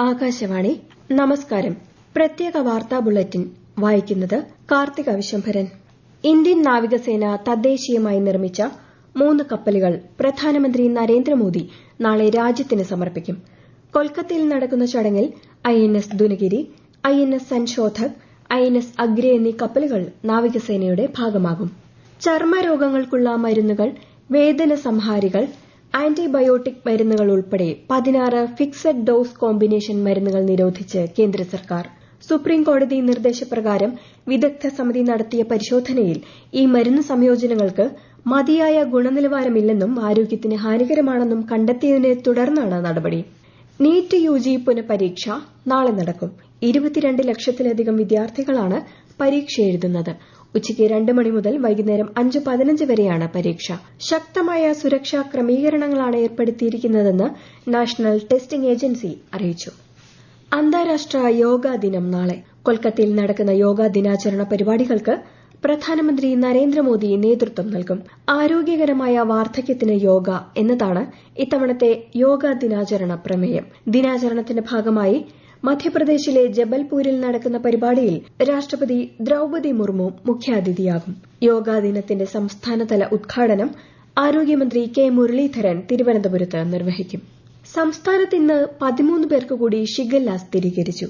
ആകാശവാണി നമസ്കാരം. പ്രത്യേക വാർത്താ ബുള്ളറ്റിൻ വായിക്കുന്നത് കാർത്തിക വിശംഭരൻ. ഇന്ത്യൻ നാവികസേന തദ്ദേശീയമായി നിർമ്മിച്ച 3 കപ്പലുകൾ പ്രധാനമന്ത്രി നരേന്ദ്രമോദി നാളെ രാജ്യത്തിന് സമർപ്പിക്കും. കൊൽക്കത്തയിൽ നടക്കുന്ന ചടങ്ങിൽ INS Dunagiri, INS Sanshodhak, INS Agre എന്നീ കപ്പലുകൾ നാവികസേനയുടെ ഭാഗമാകും. ചർമ്മരോഗങ്ങൾക്കുള്ള മരുന്നുകൾ, വേദന സംഹാരികൾ, ആന്റിബയോട്ടിക് മരുന്നുകൾ ഉൾപ്പെടെ 16 ഫിക്സഡ് ഡോസ് കോമ്പിനേഷൻ മരുന്നുകൾ നിരോധിച്ച് കേന്ദ്ര സർക്കാർ. സുപ്രീംകോടതി നിർദ്ദേശപ്രകാരം വിദഗ്ധ സമിതി നടത്തിയ പരിശോധനയിൽ ഈ മരുന്ന് സംയോജനങ്ങൾക്ക് മതിയായ ഗുണനിലവാരമില്ലെന്നും ആരോഗ്യത്തിന് ഹാനികരമാണെന്നും കണ്ടെത്തിയതിനെ തുടർന്നാണ് നടപടി. നീറ്റ് UG പുനഃപരീക്ഷ നാളെ നടക്കും. 22 ലക്ഷത്തിലധികം വിദ്യാർത്ഥികളാണ് പരീക്ഷ എഴുതുന്നത്. ഉച്ചയ്ക്ക് 2 മണി മുതൽ വൈകുന്നേരം 5:15 വരെയാണ് പരീക്ഷ. ശക്തമായ സുരക്ഷാ ക്രമീകരണങ്ങളാണ് ഏർപ്പെടുത്തിയിരിക്കുന്നതെന്ന് നാഷണൽ ടെസ്റ്റിംഗ് ഏജൻസി അറിയിച്ചു. അന്താരാഷ്ട്ര യോഗാ ദിനം നാളെ. കൊൽക്കത്തയിൽ നടക്കുന്ന യോഗാ ദിനാചരണ പരിപാടികൾക്ക് പ്രധാനമന്ത്രി നരേന്ദ്രമോദി നേതൃത്വം നൽകും. ആരോഗ്യകരമായ വാർദ്ധക്യത്തിന് യോഗ എന്നതാണ് ഇത്തവണത്തെ യോഗാ ദിനാചരണ പ്രമേയം. ദിനാചരണത്തിന്റെ ഭാഗമായി മധ്യപ്രദേശിലെ ജബൽപൂരിൽ നടക്കുന്ന പരിപാടിയിൽ രാഷ്ട്രപതി ദ്രൌപദി മുർമു മുഖ്യാതിഥിയാകും. യോഗാ ദിനത്തിന്റെ സംസ്ഥാനതല ഉദ്ഘാടനം ആരോഗ്യമന്ത്രി കെ മുരളീധരൻ തിരുവനന്തപുരത്ത് നിർവഹിക്കും. സംസ്ഥാനത്ത് ഇന്ന് 13 പേർക്ക് കൂടി ഷിഗല്ല സ്ഥിരീകരിച്ചു.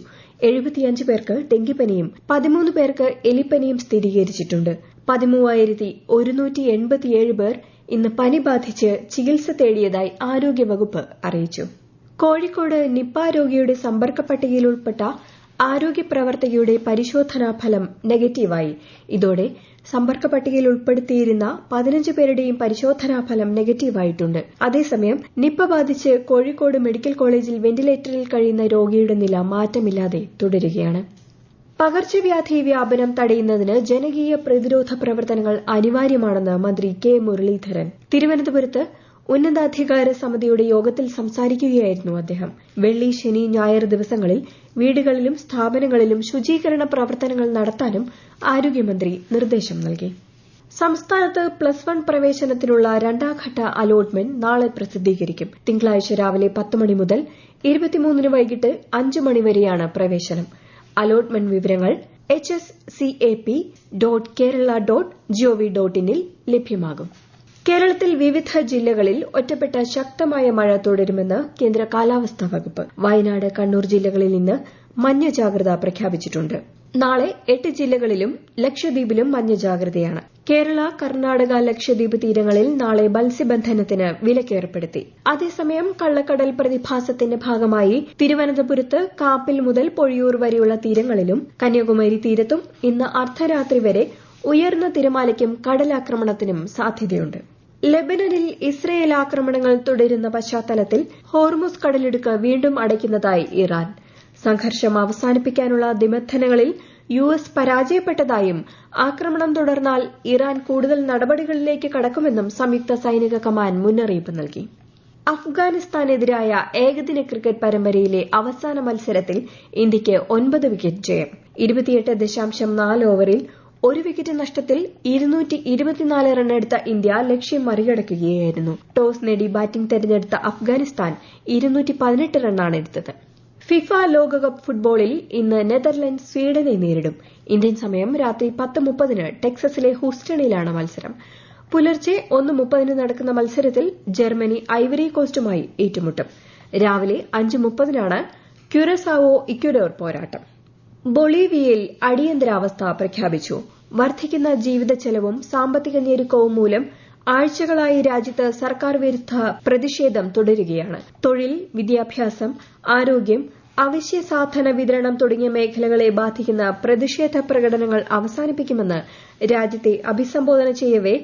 75 പേർക്ക് ഡെങ്കിപ്പനിയും 13 പേർക്ക് എലിപ്പനിയും സ്ഥിരീകരിച്ചിട്ടുണ്ട്. 13,187 പേർ ഇന്ന് പനി ബാധിച്ച് ചികിത്സ തേടിയതായി ആരോഗ്യവകുപ്പ് അറിയിച്ചു. കോഴിക്കോട് നിപ്പ രോഗിയുടെ സമ്പർക്ക പട്ടികയിൽ ഉൾപ്പെട്ട ആരോഗ്യ പ്രവർത്തകയുടെ പരിശോധനാ ഫലം നെഗറ്റീവായി. ഇതോടെ സമ്പർക്ക പട്ടികയിൽ ഉൾപ്പെടുത്തിയിരുന്ന 15 പേരുടെയും പരിശോധനാ ഫലം നെഗറ്റീവായിട്ടുണ്ട്. അതേസമയം നിപ്പ ബാധിച്ച് കോഴിക്കോട് മെഡിക്കൽ കോളേജിൽ വെന്റിലേറ്ററിൽ കഴിയുന്ന രോഗിയുടെ നില മാറ്റമില്ലാതെ തുടരുകയാണ്. പകർച്ചവ്യാധി വ്യാപനം തടയുന്നതിന് ജനകീയ പ്രതിരോധ പ്രവർത്തനങ്ങൾ അനിവാര്യമാണെന്ന് മന്ത്രി കെ മുരളീധരൻ തിരുവനന്തപുരത്ത് ഉന്നതാധികാര സമിതിയുടെ യോഗത്തിൽ സംസാരിക്കുകയായിരുന്നു അദ്ദേഹം. വെള്ളി, ശനി, ഞായർ ദിവസങ്ങളിൽ വീടുകളിലും സ്ഥാപനങ്ങളിലും ശുചീകരണ പ്രവർത്തനങ്ങൾ നടത്താനും ആരോഗ്യമന്ത്രി നിർദ്ദേശം നൽകി. സംസ്ഥാനത്ത് +1 പ്രവേശനത്തിനുള്ള 2ാം ഘട്ട അലോട്ട്മെന്റ് നാളെ പ്രസിദ്ധീകരിക്കും. തിങ്കളാഴ്ച രാവിലെ 10 മണി മുതൽ 23 വൈകിട്ട് 5 മണി വരെയാണ് പ്രവേശനം. അലോട്ട്മെന്റ് വിവരങ്ങൾ hscap.kerala.gov.in ൽ ലഭ്യമാകും. കേരളത്തിൽ വിവിധ ജില്ലകളിൽ ഒറ്റപ്പെട്ട ശക്തമായ മഴ തുടരുമെന്ന് കേന്ദ്ര കാലാവസ്ഥാ വകുപ്പ്. വയനാട്, കണ്ണൂർ ജില്ലകളിൽ ഇന്ന് മഞ്ഞ ജാഗ്രത പ്രഖ്യാപിച്ചിട്ടുണ്ട്. നാളെ 8 ജില്ലകളിലും ലക്ഷദ്വീപിലും മഞ്ഞ ജാഗ്രതയാണ്. കേരള, കർണാടക, ലക്ഷദ്വീപ് തീരങ്ങളിൽ നാളെ മത്സ്യബന്ധനത്തിന് വിലക്കേർപ്പെടുത്തി. അതേസമയം കള്ളക്കടൽ പ്രതിഭാസത്തിന്റെ ഭാഗമായി തിരുവനന്തപുരത്ത് കാപ്പിൽ മുതൽ പൊഴിയൂർ വരെയുള്ള തീരങ്ങളിലും കന്യാകുമാരി തീരത്തും ഇന്ന് അർദ്ധരാത്രി വരെ ഉയർന്ന തിരമാലയ്ക്കും കടലാക്രമണത്തിനും സാധ്യതയുണ്ട്. ലെബനനിൽ ഇസ്രയേൽ ആക്രമണങ്ങൾ തുടരുന്ന പശ്ചാത്തലത്തിൽ ഹോർമുസ് കടലിടുക്ക് വീണ്ടും അടയ്ക്കുന്നതായി ഇറാൻ. സംഘർഷം അവസാനിപ്പിക്കാനുള്ള നിബന്ധനകളിൽ US പരാജയപ്പെട്ടതായും ആക്രമണം തുടർന്നാൽ ഇറാൻ കൂടുതൽ നടപടികളിലേക്ക് കടക്കുമെന്നും സംയുക്ത സൈനിക കമാൻഡ് മുന്നറിയിപ്പ് നൽകി. അഫ്ഗാനിസ്ഥാനെതിരായ ഏകദിന ക്രിക്കറ്റ് പരമ്പരയിലെ അവസാന മത്സരത്തിൽ ഇന്ത്യയ്ക്ക് 9 വിക്കറ്റ് ജയം. 28.4 ഓവറിൽ 1 വിക്കറ്റ് നഷ്ടത്തിൽ 224 റണ്ണെടുത്ത ഇന്ത്യ ലക്ഷ്യം മറികടക്കുകയായിരുന്നു. ടോസ് നേടി ബാറ്റിംഗ് തെരഞ്ഞെടുത്ത അഫ്ഗാനിസ്ഥാൻ 218 റണ്ണാണ് എടുത്തത്. ഫിഫ ലോകകപ്പ് ഫുട്ബോളിൽ ഇന്ന് നെതർലൻഡ്സ് സ്വീഡനെ നേരിടും. ഇന്ത്യൻ സമയം രാത്രി 10:30 ടെക്സസിലെ ഹൂസ്റ്റണിലാണ് മത്സരം. പുലർച്ചെ 1:30 നടക്കുന്ന മത്സരത്തിൽ ജർമ്മനി ഐവറി കോസ്റ്റുമായി ഏറ്റുമുട്ടും. രാവിലെ 5:30 ക്യുറസാവോ ഇക്വഡോർ പോരാട്ടം. ബൊളീവിയയിൽ അടിയന്തരാവസ്ഥ പ്രഖ്യാപിച്ചു. വർദ്ധിക്കുന്ന ജീവിത ചെലവും സാമ്പത്തിക ഞെരുക്കവും മൂലം ആഴ്ചകളായി രാജ്യത്ത് സർക്കാർ വിരുദ്ധ പ്രതിഷേധം തുടരുകയാണ്. തൊഴിൽ, വിദ്യാഭ്യാസം, ആരോഗ്യം, അവശ്യ സാധന വിതരണം തുടങ്ങിയ മേഖലകളെ ബാധിക്കുന്ന പ്രതിഷേധ പ്രകടനങ്ങൾ അവസാനിപ്പിക്കുമെന്ന് രാജ്യത്തെ അഭിസംബോധന ചെയ്യവേ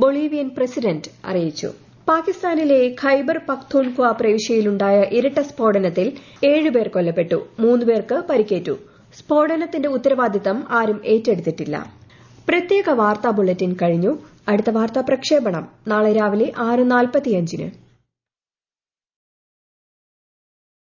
ബൊളീവിയൻ പ്രസിഡന്റ് അറിയിച്ചു. പാകിസ്ഥാനിലെ ഖൈബർ പഖ്തൂൺഖ്വ പ്രവിശ്യയിലുണ്ടായ ഇരട്ട സ്ഫോടനത്തിൽ 7 പേർ കൊല്ലപ്പെട്ടു, 3 പേർക്ക് പരിക്കേറ്റു. സ്ഫോടനത്തിന്റെ ഉത്തരവാദിത്തം ആരും ഏറ്റെടുത്തിട്ടില്ല. പ്രത്യേക വാർത്താ ബുള്ളറ്റിൻ കഴിഞ്ഞു. അടുത്ത വാർത്താ പ്രക്ഷേപണം നാളെ രാവിലെ 6:45.